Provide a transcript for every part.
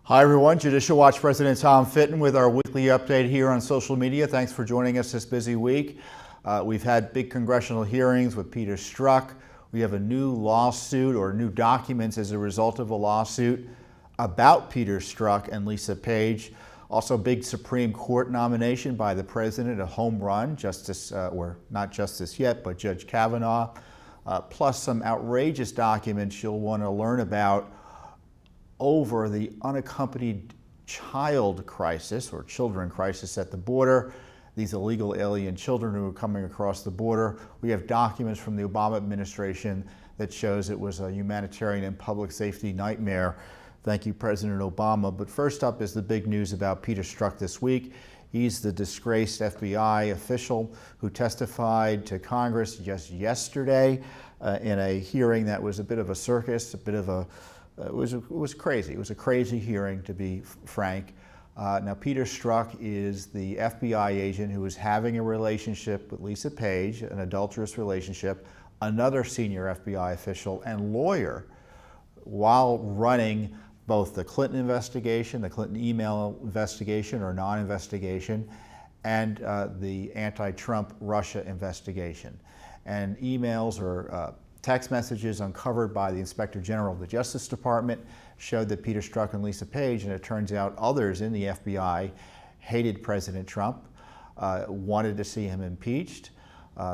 Hi everyone, Judicial Watch President Tom Fitton with our weekly update here on social media. Thanks for joining us this busy week. We've had big congressional hearings with Peter Strzok. We have a new lawsuit or new documents as a result of a lawsuit about Peter Strzok and Lisa Page. Also big Supreme Court nomination by the president, a home run, or not justice yet, but Judge Kavanaugh, plus some outrageous documents you'll want to learn about over the unaccompanied child crisis or children crisis at the border, these illegal alien children who are coming across the border. We have documents from the Obama administration that shows it was a humanitarian and public safety nightmare. Thank you, President Obama. But first up is the big news about Peter Strzok this week. He's the disgraced FBI official who testified to Congress just yesterday in a hearing that was a bit of a circus, it was crazy. It was a crazy hearing, to be frank. Now, Peter Strzok is the FBI agent who was having a relationship with Lisa Page, an adulterous relationship, another senior FBI official and lawyer, while running both the Clinton investigation, the Clinton email investigation or non-investigation, and the anti-Trump Russia investigation. And emails or text messages uncovered by the Inspector General of the Justice Department showed that Peter Strzok and Lisa Page, and it turns out others in the FBI, hated President Trump, wanted to see him impeached.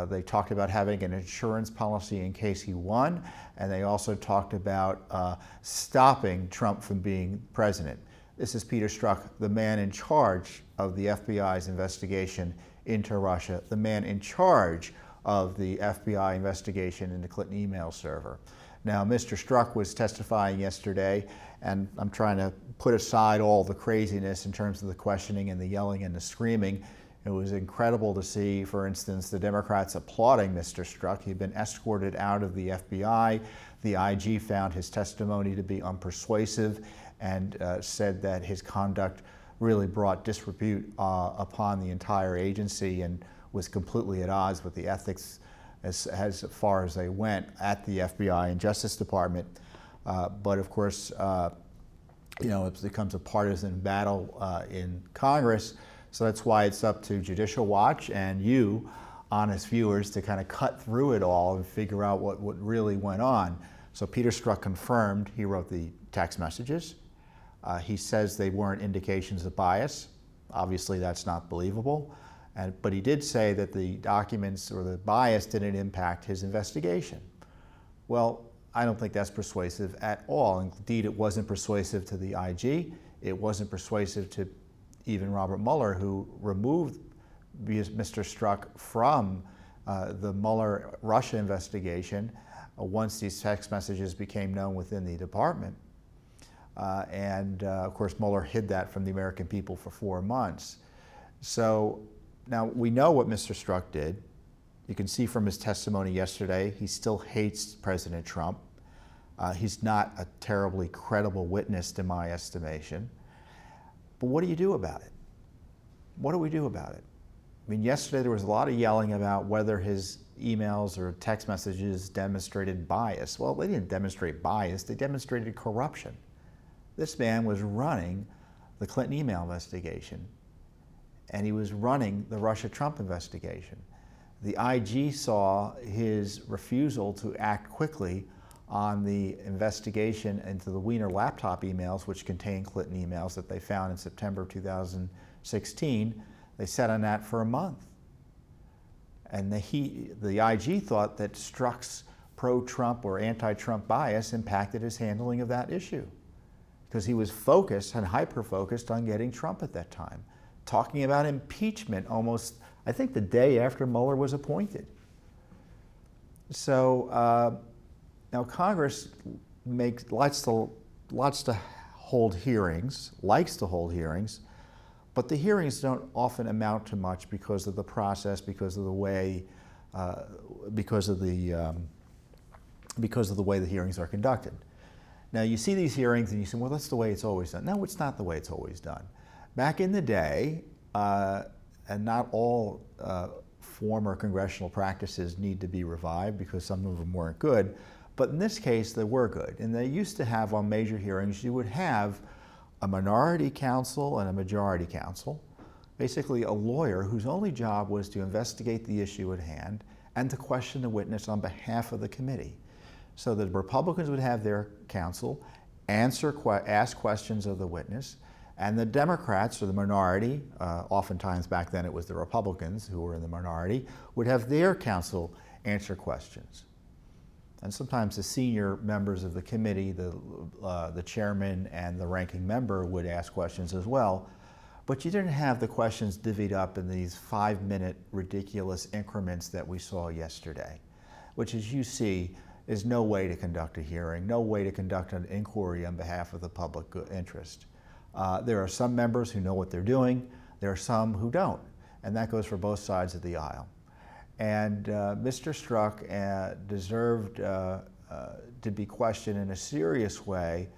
They talked about having an insurance policy in case he won, and they also talked about stopping Trump from being president. This is Peter Strzok, the man in charge of the FBI's investigation into Russia, the man in charge of the FBI investigation in the Clinton email server. Now, Mr. Strzok was testifying yesterday, and I'm trying to put aside all the craziness in terms of the questioning and the yelling and the screaming. It was incredible to see, for instance, the Democrats applauding Mr. Strzok. He'd been escorted out of the FBI. The IG found his testimony to be unpersuasive and said that his conduct really brought disrepute upon the entire agency and was completely at odds with the ethics as far as they went at the FBI and Justice Department. But of course, it becomes a partisan battle in Congress. So that's why it's up to Judicial Watch and you, honest viewers, to kind of cut through it all and figure out what really went on. So Peter Strzok confirmed he wrote the text messages. He says they weren't indications of bias. Obviously, that's not believable. But he did say that the documents or the bias didn't impact his investigation. Well, I don't think that's persuasive at all. Indeed, it wasn't persuasive to the IG. It wasn't persuasive to even Robert Mueller, who removed Mr. Strzok from the Mueller Russia investigation once these text messages became known within the department. Of course, Mueller hid that from the American people for 4 months. So now we know what Mr. Strzok did. You can see from his testimony yesterday, he still hates President Trump. He's not a terribly credible witness to my estimation. But what do you do about it? What do we do about it? I mean, yesterday there was a lot of yelling about whether his emails or text messages demonstrated bias. Well, they didn't demonstrate bias, they demonstrated corruption. This man was running the Clinton email investigation, and he was running the Russia-Trump investigation. The IG saw his refusal to act quickly on the investigation into the Wiener laptop emails, which contain Clinton emails that they found in September of 2016. They sat on that for a month. And the IG thought that Strzok's pro-Trump or anti-Trump bias impacted his handling of that issue, because he was focused and hyper-focused on getting Trump at that time, talking about impeachment almost, I think, the day after Mueller was appointed. So now Congress likes to hold hearings, but the hearings don't often amount to much because of the process, because of the way the hearings are conducted. Now you see these hearings and you say, well, that's the way it's always done. No, it's not the way it's always done. Back in the day, and not all former congressional practices need to be revived because some of them weren't good, but in this case they were good. And they used to have, on major hearings, you would have a minority counsel and a majority counsel, basically a lawyer whose only job was to investigate the issue at hand and to question the witness on behalf of the committee. So the Republicans would have their counsel ask questions of the witness, and the Democrats, or the minority, oftentimes back then it was the Republicans who were in the minority, would have their counsel answer questions. And sometimes the senior members of the committee, the chairman and the ranking member, would ask questions as well. But you didn't have the questions divvied up in these 5-minute ridiculous increments that we saw yesterday, which, as you see, is no way to conduct a hearing, no way to conduct an inquiry on behalf of the public interest. There are some members who know what they're doing, there are some who don't, and that goes for both sides of the aisle. And Mr. Strzok deserved to be questioned in a serious way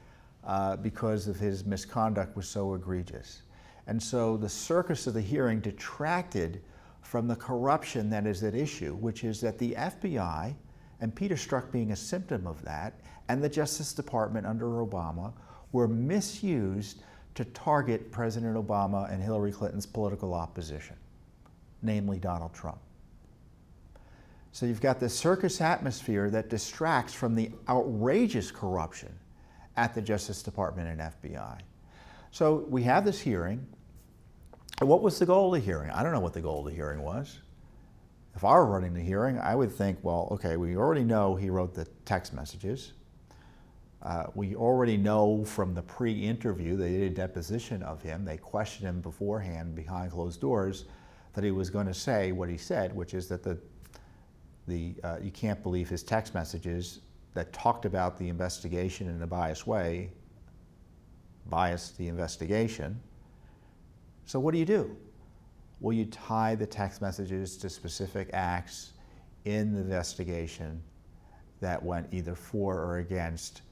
because of his misconduct was so egregious. And so the circus of the hearing detracted from the corruption that is at issue, which is that the FBI, and Peter Strzok being a symptom of that, and the Justice Department under Obama were misused to target President Obama and Hillary Clinton's political opposition, namely Donald Trump. So you've got this circus atmosphere that distracts from the outrageous corruption at the Justice Department and FBI. So we have this hearing. What was the goal of the hearing? I don't know what the goal of the hearing was. If I were running the hearing, I would think, well, okay, we already know he wrote the text messages. We already know from the pre-interview, they did a deposition of him, they questioned him beforehand behind closed doors, that he was going to say what he said, which is that you can't believe his text messages that talked about the investigation in a biased way, biased the investigation. So what do? Well, you tie the text messages to specific acts in the investigation that went either for or against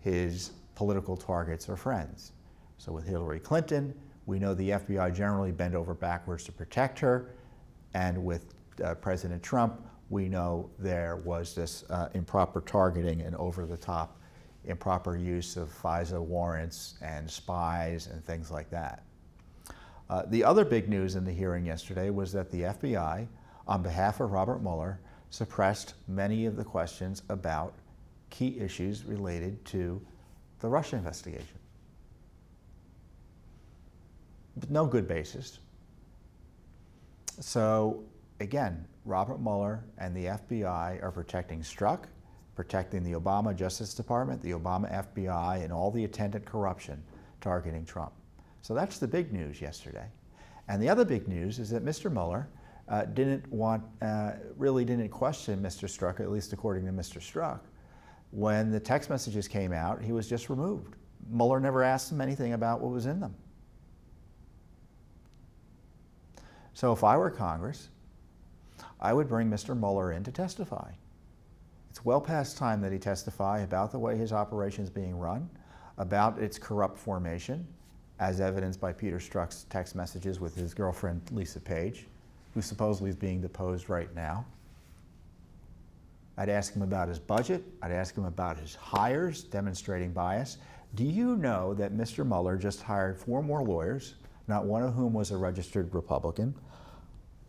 his political targets or friends. So with Hillary Clinton, we know the FBI generally bent over backwards to protect her, and with President Trump, we know there was this improper targeting and over-the-top improper use of FISA warrants and spies and things like that. The other big news in the hearing yesterday was that the FBI, on behalf of Robert Mueller, suppressed many of the questions about key issues related to the Russia investigation. With no good basis. So again, Robert Mueller and the FBI are protecting Strzok, protecting the Obama Justice Department, the Obama FBI, and all the attendant corruption targeting Trump. So that's the big news yesterday. And the other big news is that Mr. Mueller really didn't question Mr. Strzok, at least according to Mr. Strzok. When the text messages came out, he was just removed. Mueller never asked him anything about what was in them. So if I were Congress, I would bring Mr. Mueller in to testify. It's well past time that he testify about the way his operation is being run, about its corrupt formation, as evidenced by Peter Strzok's text messages with his girlfriend, Lisa Page, who supposedly is being deposed right now. I'd ask him about his budget. I'd ask him about his hires, demonstrating bias. Do you know that Mr. Mueller just hired 4 more lawyers, not one of whom was a registered Republican?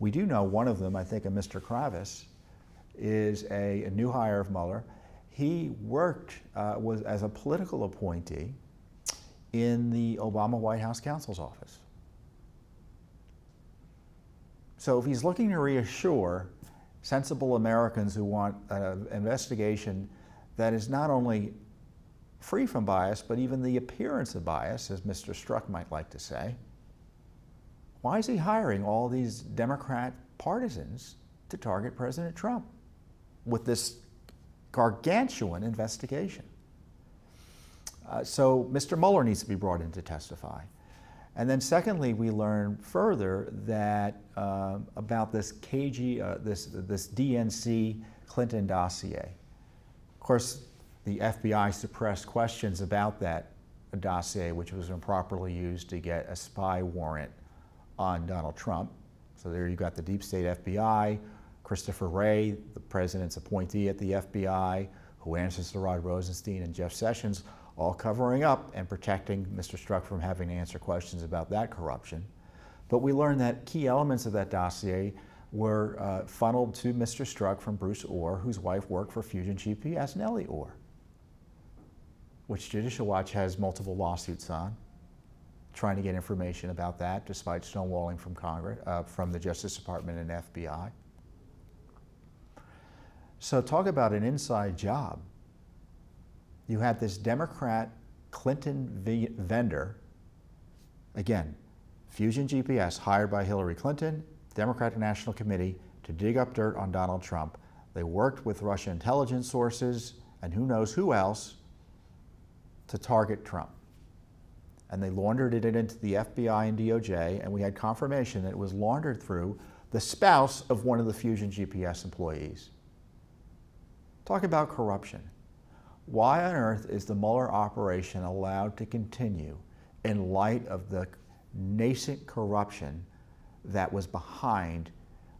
We do know one of them, I think, a Mr. Kravis, is a new hire of Mueller. He worked was as a political appointee in the Obama White House counsel's office. So if he's looking to reassure sensible Americans who want an investigation that is not only free from bias, but even the appearance of bias, as Mr. Strzok might like to say, why is he hiring all these Democrat partisans to target President Trump with this gargantuan investigation? So Mr. Mueller needs to be brought in to testify. And then secondly, we learn further that about this this DNC Clinton dossier. Of course, the FBI suppressed questions about that dossier, which was improperly used to get a spy warrant on Donald Trump. So there you got the deep state FBI, Christopher Wray, the president's appointee at the FBI, who answers to Rod Rosenstein and Jeff Sessions, all covering up and protecting Mr. Strzok from having to answer questions about that corruption. But we learned that key elements of that dossier were funneled to Mr. Strzok from Bruce Orr, whose wife worked for Fusion GPS, Nellie Orr, which Judicial Watch has multiple lawsuits on, trying to get information about that, despite stonewalling from Congress, from the Justice Department and FBI. So talk about an inside job. You had this Democrat Clinton vendor, again, Fusion GPS, hired by Hillary Clinton, Democratic National Committee, to dig up dirt on Donald Trump. They worked with Russian intelligence sources and who knows who else to target Trump. And they laundered it into the FBI and DOJ, and we had confirmation that it was laundered through the spouse of one of the Fusion GPS employees. Talk about corruption. Why on earth is the Mueller operation allowed to continue in light of the nascent corruption that was behind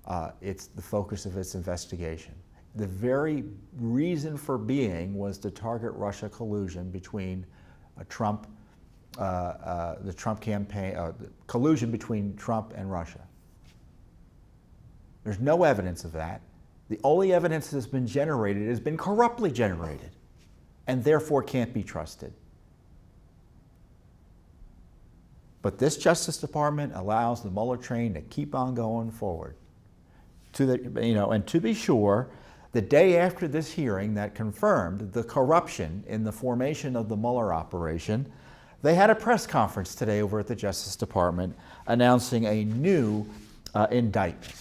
the focus of its investigation? The very reason for being was to target Russia collusion between the Trump campaign, collusion between Trump and Russia. There's no evidence of that. The only evidence that's been generated has been corruptly generated and therefore can't be trusted. But this Justice Department allows the Mueller train to keep on going forward. And to be sure, the day after this hearing that confirmed the corruption in the formation of the Mueller operation, they had a press conference today over at the Justice Department announcing a new indictment.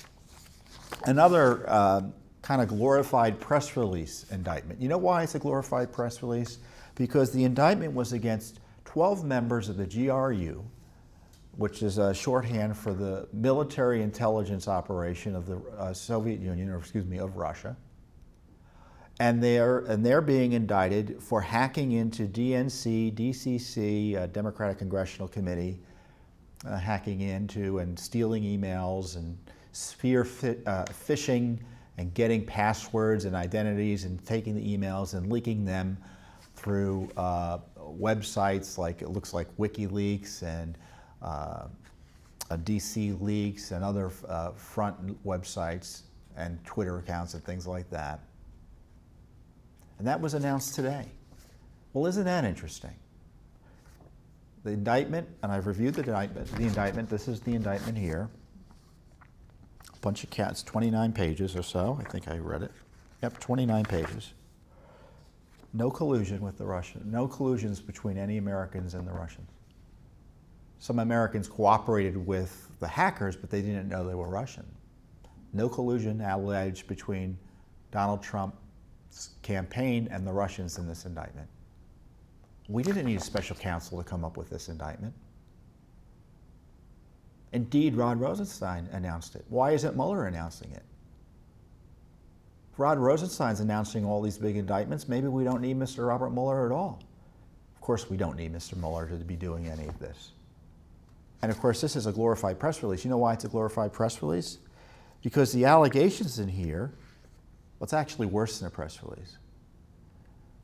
Another kind of glorified press release indictment. You know why it's a glorified press release? Because the indictment was against 12 members of the GRU, which is a shorthand for the military intelligence operation of the Soviet Union, or excuse me, of Russia. And they're being indicted for hacking into DNC, DCC, Democratic Congressional Committee, hacking into and stealing emails and spear phishing and getting passwords and identities and taking the emails and leaking them through websites like, it looks like WikiLeaks and DC Leaks and other front websites and Twitter accounts and things like that. And that was announced today. Well, isn't that interesting? The indictment, and I've reviewed the indictment, this is the indictment here. A bunch of cats, 29 pages or so. I think I read it. Yep, 29 pages. No collusion with the Russians, no collusions between any Americans and the Russians. Some Americans cooperated with the hackers, but they didn't know they were Russian. No collusion alleged between Donald Trump's campaign and the Russians in this indictment. We didn't need a special counsel to come up with this indictment. Indeed, Rod Rosenstein announced it. Why isn't Mueller announcing it? If Rod Rosenstein's announcing all these big indictments, maybe we don't need Mr. Robert Mueller at all. Of course, we don't need Mr. Mueller to be doing any of this. And of course, this is a glorified press release. You know why it's a glorified press release? Because the allegations in here, well, it's actually worse than a press release.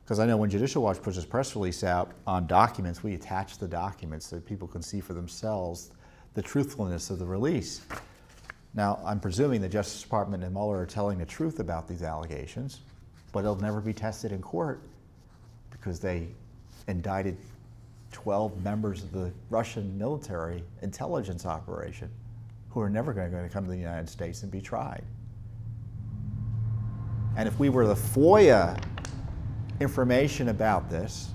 Because I know when Judicial Watch puts its press release out on documents, we attach the documents so that people can see for themselves the truthfulness of the release. Now, I'm presuming the Justice Department and Mueller are telling the truth about these allegations, but it'll never be tested in court because they indicted 12 members of the Russian military intelligence operation who are never going to come to the United States and be tried. And if we were the FOIA information about this,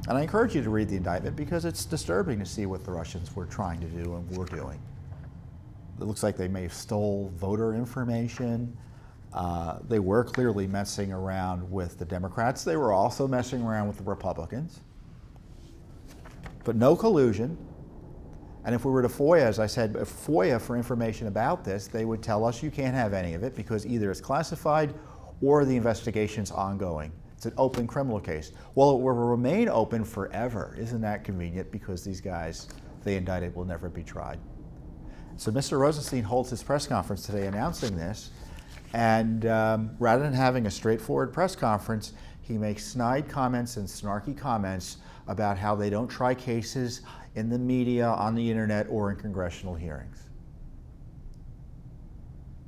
and I encourage you to read the indictment because it's disturbing to see what the Russians were trying to do and were doing. It looks like they may have stole voter information. They were clearly messing around with the Democrats. They were also messing around with the Republicans. But no collusion. And if we were to FOIA, as I said, if FOIA for information about this, they would tell us you can't have any of it because either it's classified or the investigation's ongoing. It's an open criminal case. Well, it will remain open forever. Isn't that convenient? Because these guys they indicted will never be tried. So Mr. Rosenstein holds his press conference today announcing this, And rather than having a straightforward press conference, he makes snide comments and snarky comments about how they don't try cases in the media, on the internet, or in congressional hearings.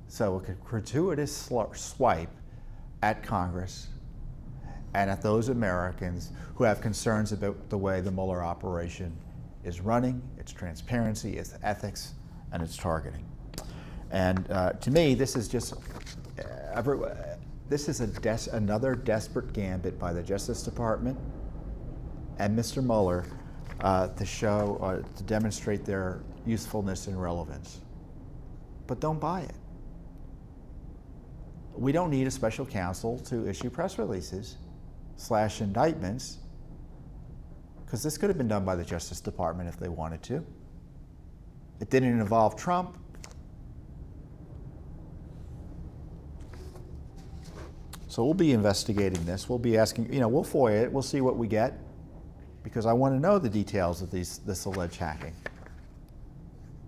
So a gratuitous swipe at Congress and at those Americans who have concerns about the way the Mueller operation is running, its transparency, its ethics, and its targeting. And to me, this is just another desperate gambit by the Justice Department and Mr. Mueller to demonstrate their usefulness and relevance. But don't buy it. We don't need a special counsel to issue press releases / indictments, because this could have been done by the Justice Department if they wanted to. It didn't involve Trump. So we'll be investigating this. We'll be asking, we'll FOIA it. We'll see what we get, because I want to know the details of this alleged hacking.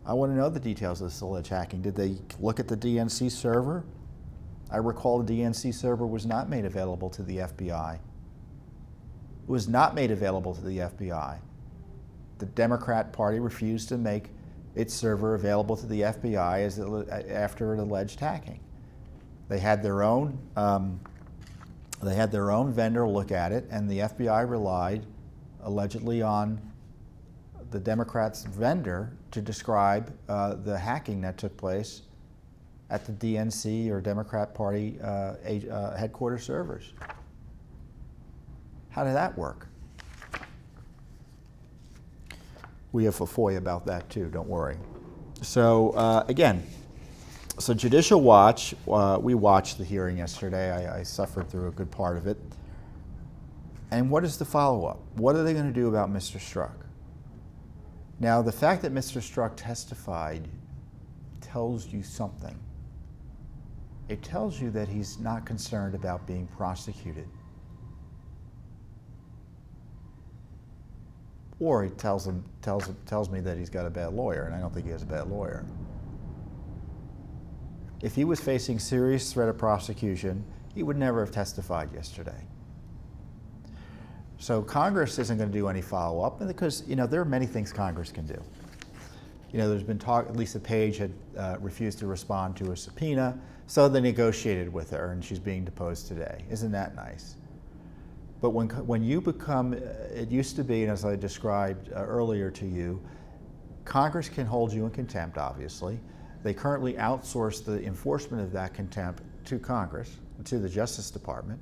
I want to know the details of this alleged hacking. Did they look at the DNC server? I recall the DNC server was not made available to the FBI. It was not made available to the FBI. The Democrat Party refused to make its server available to the FBI after an alleged hacking. They had their own vendor look at it, and the FBI relied allegedly on the Democrats' vendor to describe the hacking that took place at the DNC or Democrat Party headquarters servers. How did that work? We have a FOIA about that too, don't worry. So again, so Judicial Watch, we watched the hearing yesterday. I suffered through a good part of it. And what is the follow-up? What are they going to do about Mr. Strzok? Now, the fact that Mr. Strzok testified tells you something. It tells you that he's not concerned about being prosecuted. Or he tells me that he's got a bad lawyer, and I don't think he has a bad lawyer. If he was facing serious threat of prosecution, he would never have testified yesterday. So Congress isn't going to do any follow-up, because there are many things Congress can do. There's been talk. Lisa Page had refused to respond to a subpoena, so they negotiated with her, and she's being deposed today. Isn't that nice? But when you become, it used to be, and as I described earlier to you, Congress can hold you in contempt, obviously. They currently outsource the enforcement of that contempt to Congress, to the Justice Department,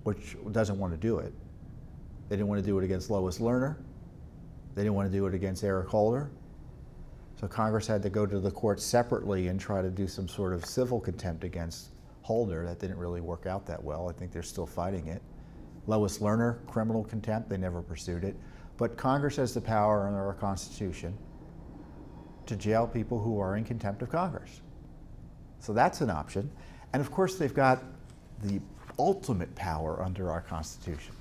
which doesn't want to do it. They didn't want to do it against Lois Lerner. They didn't want to do it against Eric Holder. So Congress had to go to the courts separately and try to do some sort of civil contempt against Holder. That didn't really work out that well. I think they're still fighting it. Lois Lerner, criminal contempt, they never pursued it. But Congress has the power under our Constitution to jail people who are in contempt of Congress. So that's an option. And of course, they've got the ultimate power under our Constitution,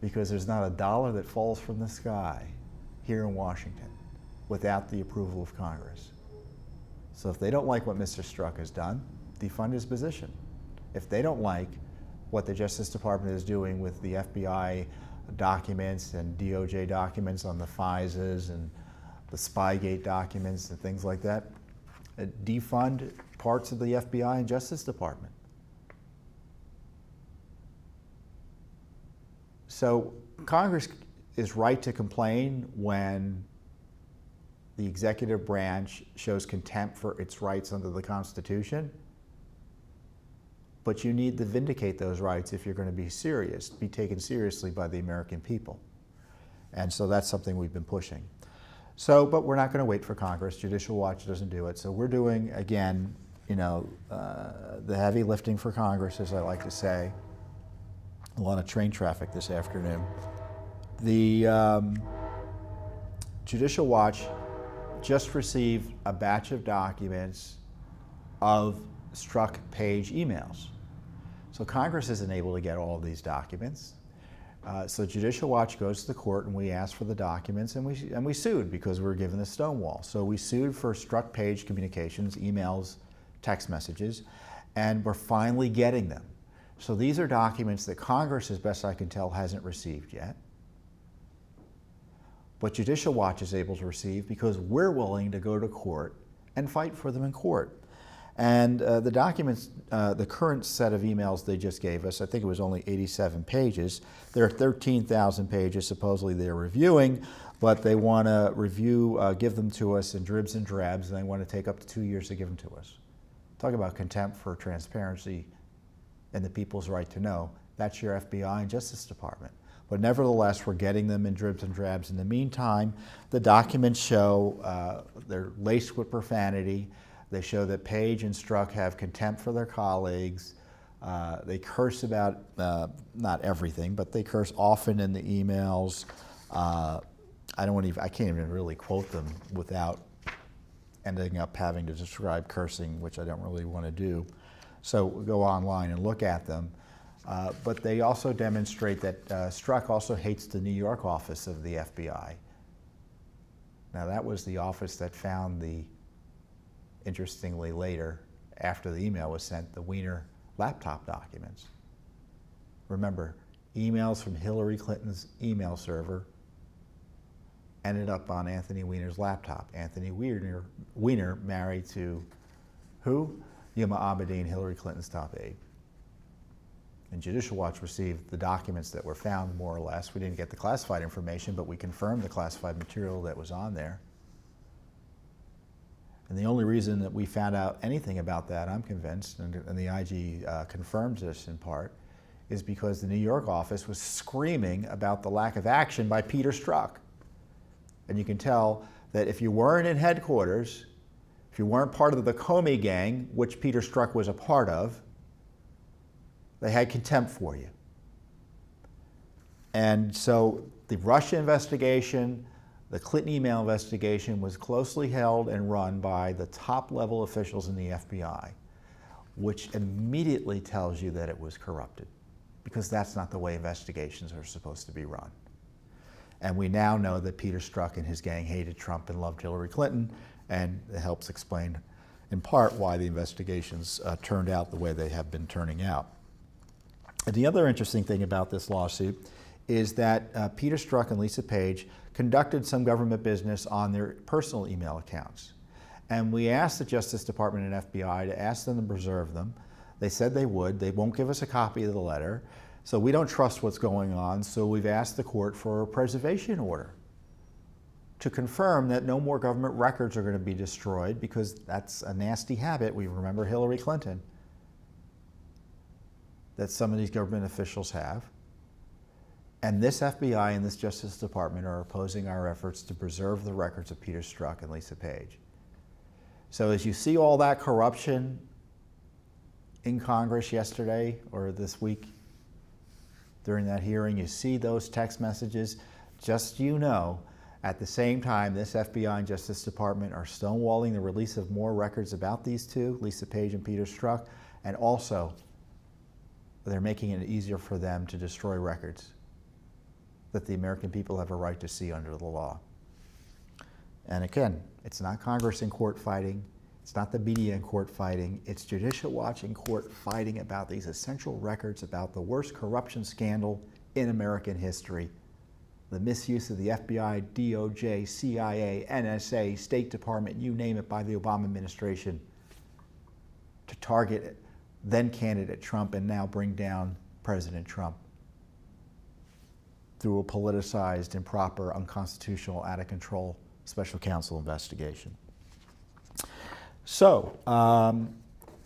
because there's not a dollar that falls from the sky here in Washington without the approval of Congress. So if they don't like what Mr. Strzok has done, defund his position. If they don't like what the Justice Department is doing with the FBI documents and DOJ documents on the FISAs and the Spygate documents and things like that, defund parts of the FBI and Justice Department. So Congress is right to complain when the executive branch shows contempt for its rights under the Constitution, but you need to vindicate those rights if you're going to be taken seriously by the American people. And so that's something we've been pushing. So, but we're not going to wait for Congress. Judicial Watch doesn't do it. So we're doing, again, the heavy lifting for Congress, as I like to say. A lot of train traffic this afternoon. The Judicial Watch just received a batch of documents of Strzok Page emails. So Congress isn't able to get all of these documents. So Judicial Watch goes to the court, and we asked for the documents, and we sued because we were given the stonewall. So we sued for struck page communications, emails, text messages, and we're finally getting them. So these are documents that Congress, as best I can tell, hasn't received yet. But Judicial Watch is able to receive because we're willing to go to court and fight for them in court. And the documents, the current set of emails they just gave us, I think it was only 87 pages. There are 13,000 pages supposedly they're reviewing, but they want to review, give them to us in dribs and drabs, and they want to take up to 2 years to give them to us. Talk about contempt for transparency and the people's right to know. That's your FBI and Justice Department. But nevertheless, we're getting them in dribs and drabs. In the meantime, the documents show they're laced with profanity. They show that Page and Strzok have contempt for their colleagues. They curse about, not everything, but they curse often in the emails. I can't even really quote them without ending up having to describe cursing, which I don't really want to do. So go online and look at them. But they also demonstrate that Strzok also hates the New York office of the FBI. Now that was the office that found the, interestingly later, after the email was sent, the Weiner laptop documents. Remember, emails from Hillary Clinton's email server ended up on Anthony Weiner's laptop. Anthony Weiner married to who? Yuma Abedin, Hillary Clinton's top aide. And Judicial Watch received the documents that were found, more or less. We didn't get the classified information, but we confirmed the classified material that was on there. And the only reason that we found out anything about that, I'm convinced, and the IG confirms this in part, is because the New York office was screaming about the lack of action by Peter Strzok. And you can tell that if you weren't in headquarters, if you weren't part of the Comey gang, which Peter Strzok was a part of, they had contempt for you. And so the Russia investigation, the Clinton email investigation was closely held and run by the top level officials in the FBI, which immediately tells you that it was corrupted, because that's not the way investigations are supposed to be run. And we now know that Peter Strzok and his gang hated Trump and loved Hillary Clinton, and it helps explain in part why the investigations turned out the way they have been turning out. And the other interesting thing about this lawsuit is that Peter Strzok and Lisa Page conducted some government business on their personal email accounts. And we asked the Justice Department and FBI to ask them to preserve them. They said they would. They won't give us a copy of the letter. So we don't trust what's going on, so we've asked the court for a preservation order to confirm that no more government records are going to be destroyed, because that's a nasty habit. We remember Hillary Clinton, that some of these government officials have. And this FBI and this Justice Department are opposing our efforts to preserve the records of Peter Strzok and Lisa Page. So as you see all that corruption in Congress yesterday or this week during that hearing, you see those text messages, just so you know, at the same time, this FBI and Justice Department are stonewalling the release of more records about these two, Lisa Page and Peter Strzok, and also they're making it easier for them to destroy records that the American people have a right to see under the law. And again, it's not Congress in court fighting, it's not the media in court fighting, it's Judicial Watch in court fighting about these essential records about the worst corruption scandal in American history. The misuse of the FBI, DOJ, CIA, NSA, State Department, you name it, by the Obama administration to target then candidate Trump and now bring down President Trump through a politicized, improper, unconstitutional, out of control special counsel investigation. So,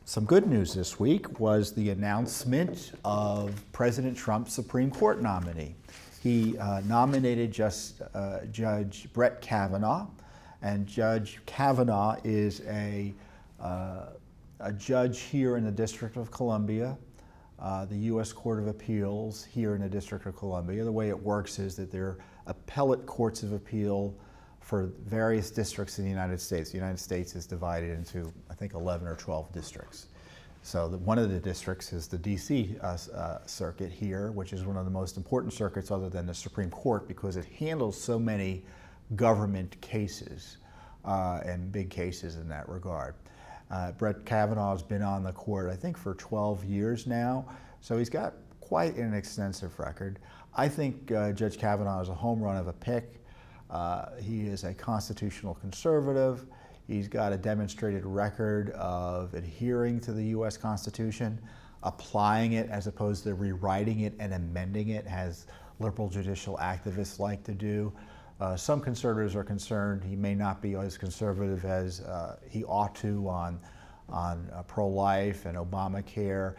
some good news this week was the announcement of President Trump's Supreme Court nominee. He nominated Judge Brett Kavanaugh, and Judge Kavanaugh is a judge here in the District of Columbia, the U.S. Court of Appeals here in the District of Columbia. The way it works is that there are appellate courts of appeal for various districts in the United States. The United States is divided into, I think, 11 or 12 districts. So one of the districts is the DC circuit here, which is one of the most important circuits other than the Supreme Court because it handles so many government cases and big cases in that regard. Brett Kavanaugh's been on the court, I think, for 12 years now, so he's got quite an extensive record. I think Judge Kavanaugh is a home run of a pick. He is a constitutional conservative. He's got a demonstrated record of adhering to the U.S. Constitution, applying it as opposed to rewriting it and amending it, as liberal judicial activists like to do. Some conservatives are concerned he may not be as conservative as he ought to on pro-life and Obamacare.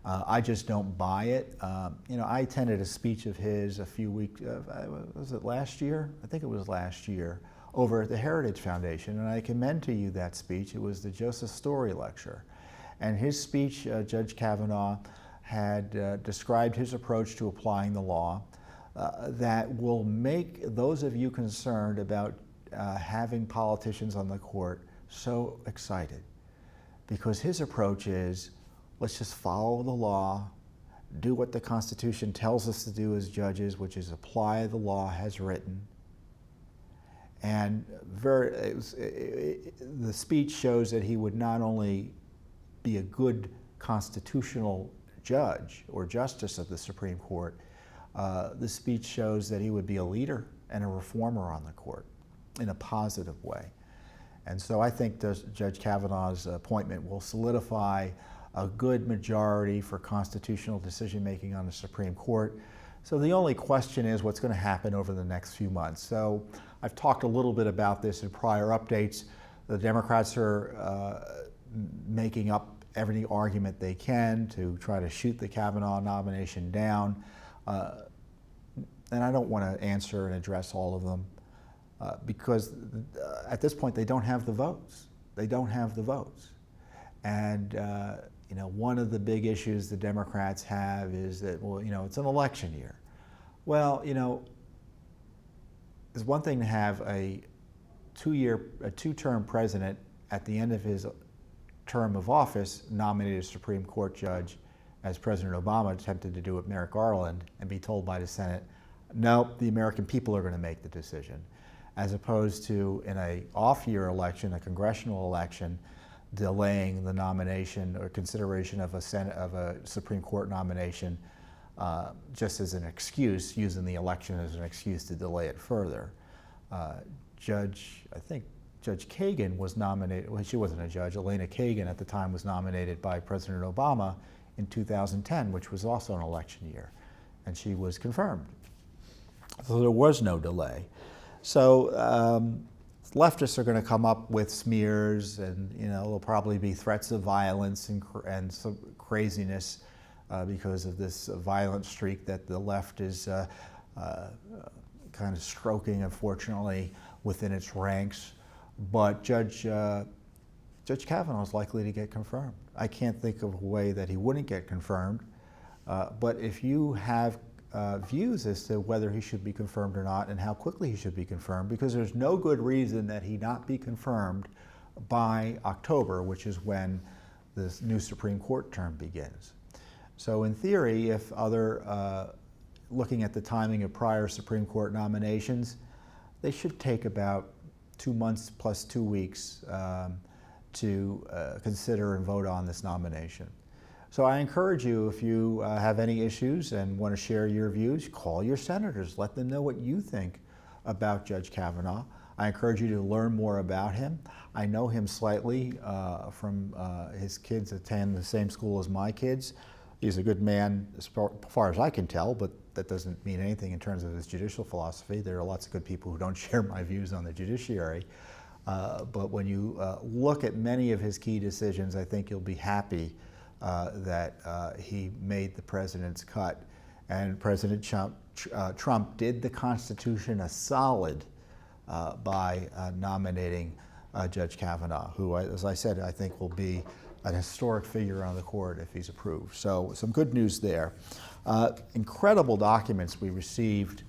I just don't buy it. I attended a speech of his a few weeks, was it last year? I think it was last year, over at the Heritage Foundation, and I commend to you that speech. It was the Joseph Story lecture. And his speech, Judge Kavanaugh had described his approach to applying the law that will make those of you concerned about having politicians on the court so excited. Because his approach is, let's just follow the law, do what the Constitution tells us to do as judges, which is apply the law as written. And the speech shows that he would not only be a good constitutional judge or justice of the Supreme Court, the speech shows that he would be a leader and a reformer on the court in a positive way. And so I think Judge Kavanaugh's appointment will solidify a good majority for constitutional decision-making on the Supreme Court. So the only question is what's going to happen over the next few months. So I've talked a little bit about this in prior updates. The Democrats are making up every argument they can to try to shoot the Kavanaugh nomination down. And I don't want to answer and address all of them because at this point they don't have the votes. They don't have the votes. And one of the big issues the Democrats have is that, it's an election year. Well, it's one thing to have a two-term president at the end of his term of office nominate a Supreme Court judge, as President Obama attempted to do with Merrick Garland, and be told by the Senate, no, the American people are going to make the decision, as opposed to in an off-year election, a congressional election, delaying the nomination or consideration of a Supreme Court nomination just as an excuse, using the election as an excuse to delay it further. Judge Kagan was nominated, well, she wasn't a judge, Elena Kagan at the time was nominated by President Obama in 2010, which was also an election year, and she was confirmed. So there was no delay. So leftists are going to come up with smears, and there'll probably be threats of violence and some craziness because of this violent streak that the left is kind of stroking, unfortunately, within its ranks. But Judge Kavanaugh is likely to get confirmed. I can't think of a way that he wouldn't get confirmed. But if you have views as to whether he should be confirmed or not and how quickly he should be confirmed, because there's no good reason that he not be confirmed by October, which is when the new Supreme Court term begins. So in theory, if looking at the timing of prior Supreme Court nominations, they should take about 2 months plus 2 weeks to consider and vote on this nomination. So I encourage you, if you have any issues and want to share your views, call your senators. Let them know what you think about Judge Kavanaugh. I encourage you to learn more about him. I know him slightly from his kids attend the same school as my kids. He's a good man as far as I can tell, but that doesn't mean anything in terms of his judicial philosophy. There are lots of good people who don't share my views on the judiciary. But when you look at many of his key decisions, I think you'll be happy that he made the president's cut. And President Trump did the Constitution a solid by nominating Judge Kavanaugh, who, as I said, I think will be an historic figure on the court if he's approved. So some good news there. Incredible documents we received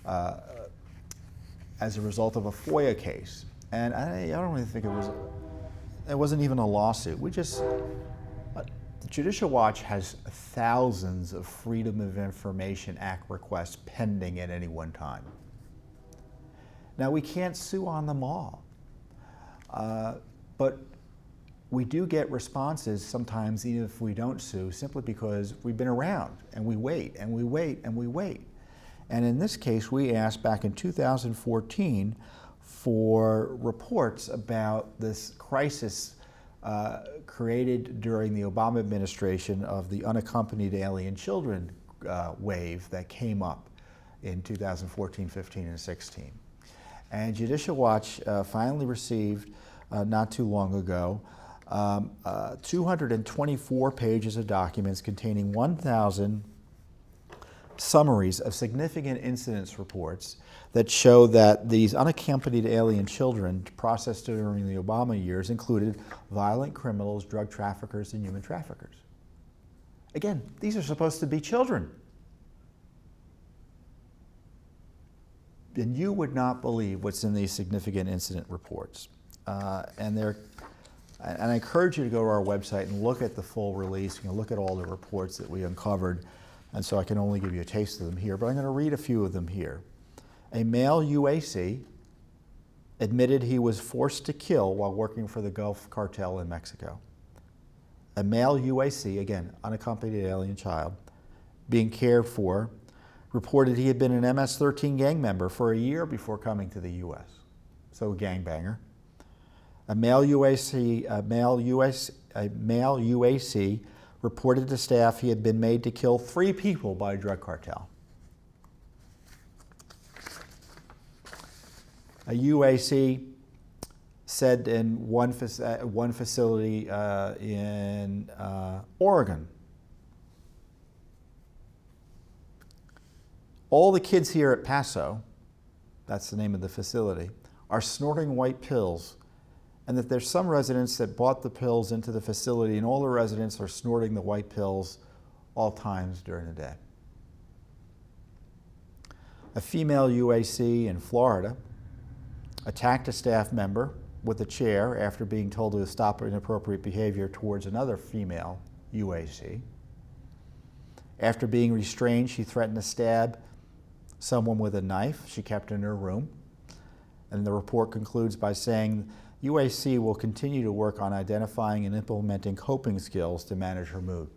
as a result of a FOIA case. And I don't even think it wasn't even a lawsuit. We just The Judicial Watch has thousands of Freedom of Information Act requests pending at any one time. Now, we can't sue on them all, but we do get responses sometimes even if we don't sue, simply because we've been around and we wait and we wait and we wait. And in this case, we asked back in 2014 for reports about this crisis created during the Obama administration of the unaccompanied alien children wave that came up in 2014, 15, and 16. And Judicial Watch finally received, not too long ago, 224 pages of documents containing 1,000 summaries of significant incidents reports that show that these unaccompanied alien children processed during the Obama years included violent criminals, drug traffickers, and human traffickers. Again, these are supposed to be children. And you would not believe what's in these significant incident reports. And I encourage you to go to our website and look at the full release. You can look at all the reports that we uncovered. And so I can only give you a taste of them here, but I'm going to read a few of them here. A male UAC admitted he was forced to kill while working for the Gulf Cartel in Mexico. A male UAC, again, unaccompanied alien child, being cared for, reported he had been an MS-13 gang member for a year before coming to the U.S., so a gangbanger. A male UAC reported to staff he had been made to kill 3 people by a drug cartel. A UAC said in one facility in Oregon, all the kids here at Paso, that's the name of the facility, are snorting white pills, and that there's some residents that bought the pills into the facility, and all the residents are snorting the white pills all times during the day. A female UAC in Florida attacked a staff member with a chair after being told to stop inappropriate behavior towards another female UAC. After being restrained, she threatened to stab someone with a knife she kept in her room. And the report concludes by saying UAC will continue to work on identifying and implementing coping skills to manage her mood.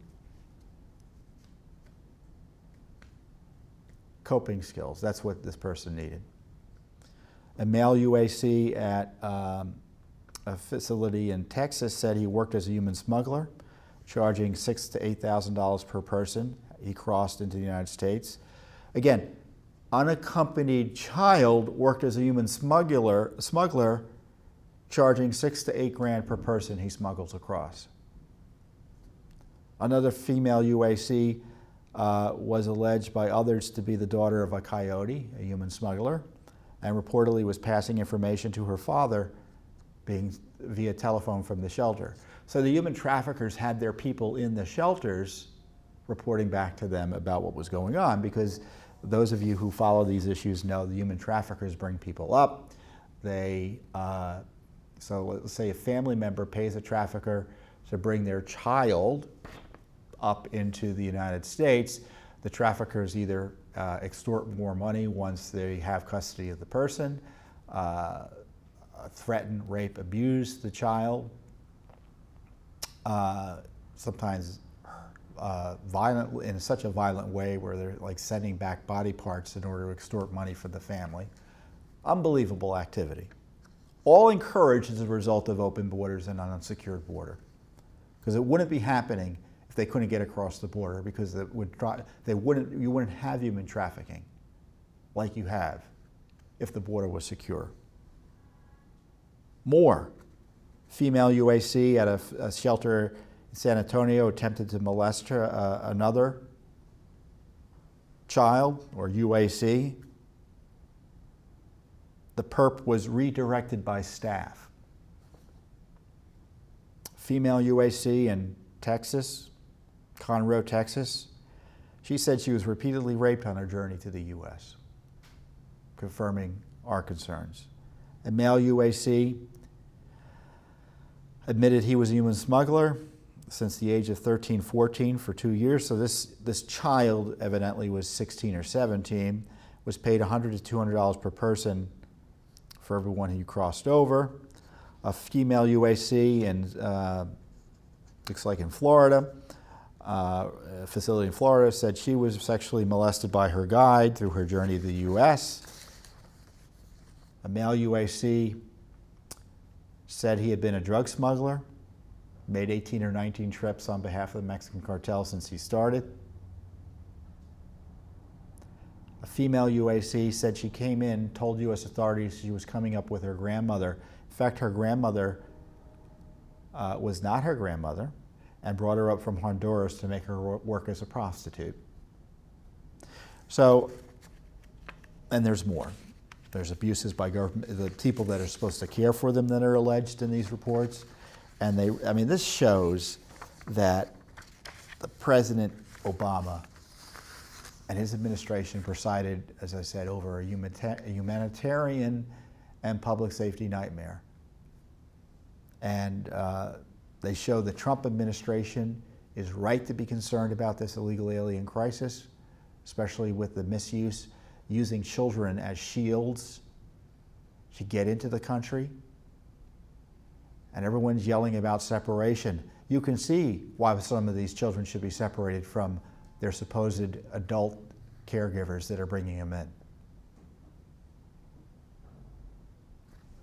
Coping skills, that's what this person needed. A male UAC at a facility in Texas said he worked as a human smuggler, charging $6,000 to $8,000 per person. He crossed into the United States. Again, unaccompanied child worked as a human smuggler, charging $6,000 to $8,000 per person he smuggles across. Another female UAC was alleged by others to be the daughter of a coyote, a human smuggler, and reportedly was passing information to her father via telephone from the shelter. So the human traffickers had their people in the shelters reporting back to them about what was going on, because those of you who follow these issues know the human traffickers bring people up. So let's say a family member pays a trafficker to bring their child up into the United States. The traffickers either extort more money once they have custody of the person, threaten, rape, abuse the child, sometimes violently, in such a violent way where they're like sending back body parts in order to extort money from the family. Unbelievable activity. All encouraged as a result of open borders and an unsecured border, because it wouldn't be happening if they couldn't get across the border, because you wouldn't have human trafficking like you have if the border was secure. More. Female UAC at a shelter in San Antonio attempted to molest another child, or UAC. The perp was redirected by staff. Female UAC in Texas, Conroe, Texas, she said she was repeatedly raped on her journey to the U.S., confirming our concerns. A male UAC admitted he was a human smuggler, since the age of 13, 14 for 2 years. So this child evidently was 16 or 17, was paid $100 to $200 per person for everyone who crossed over. A female UAC looks like in Florida, a facility in Florida, said she was sexually molested by her guide through her journey to the U.S. A male UAC said he had been a drug smuggler, made 18 or 19 trips on behalf of the Mexican cartel since he started. A female UAC said she came in, told U.S. authorities she was coming up with her grandmother. In fact, her grandmother was not her grandmother, and brought her up from Honduras to make her work as a prostitute. So, and there's more. There's abuses by government, the people that are supposed to care for them that are alleged in these reports. And this shows that the President Obama and his administration presided, as I said, over a humanitarian and public safety nightmare. And they show the Trump administration is right to be concerned about this illegal alien crisis, especially with the misuse, using children as shields to get into the country. And everyone's yelling about separation. You can see why some of these children should be separated from their supposed adult caregivers that are bringing them in.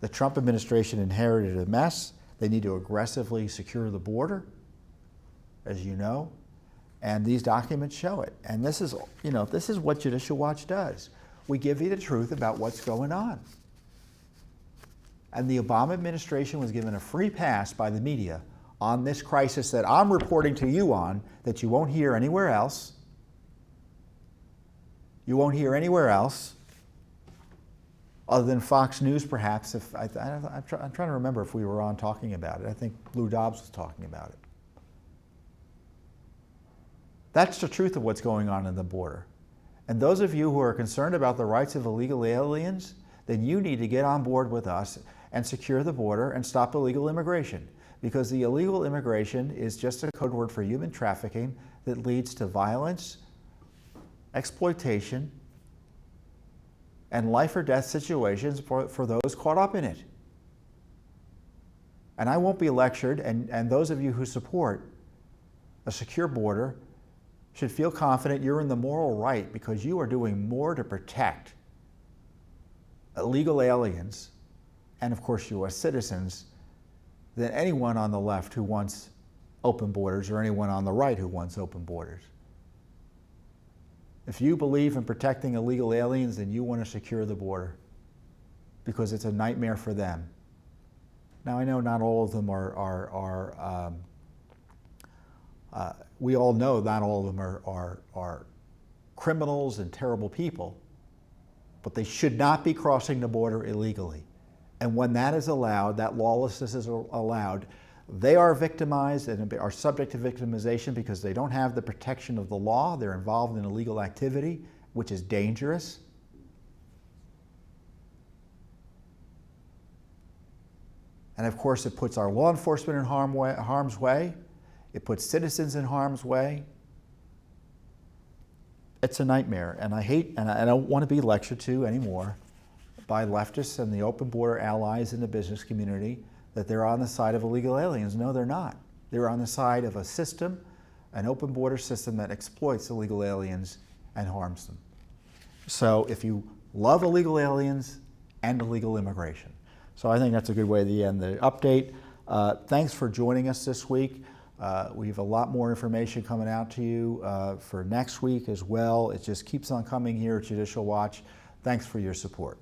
The Trump administration inherited a mess. They need to aggressively secure the border, as you know, and these documents show it. And this is what Judicial Watch does. We give you the truth about what's going on. And the Obama administration was given a free pass by the media on this crisis that I'm reporting to you on, that you won't hear anywhere else. You won't hear anywhere else, other than Fox News, perhaps. I'm trying to remember if we were on talking about it. I think Lou Dobbs was talking about it. That's the truth of what's going on in the border. And those of you who are concerned about the rights of illegal aliens, then you need to get on board with us and secure the border and stop illegal immigration. Because the illegal immigration is just a code word for human trafficking that leads to violence, exploitation, and life or death situations for those caught up in it. And I won't be lectured, and those of you who support a secure border should feel confident you're in the moral right, because you are doing more to protect illegal aliens and, of course, U.S. citizens than anyone on the left who wants open borders, or anyone on the right who wants open borders. If you believe in protecting illegal aliens, then you want to secure the border, because it's a nightmare for them. Now, I know not all of them we all know not all of them are criminals and terrible people, but they should not be crossing the border illegally. And when that is allowed, that lawlessness is allowed, they are victimized and are subject to victimization because they don't have the protection of the law. They're involved in illegal activity, which is dangerous. And of course, it puts our law enforcement in harm's way. It puts citizens in harm's way. It's a nightmare, and I don't want to be lectured to anymore by leftists and the open border allies in the business community that they're on the side of illegal aliens. No, they're not. They're on the side of a system, an open border system that exploits illegal aliens and harms them. So if you love illegal aliens and illegal immigration. So I think that's a good way to end the update. Thanks for joining us this week. We have a lot more information coming out to you for next week as well. It just keeps on coming here at Judicial Watch. Thanks for your support.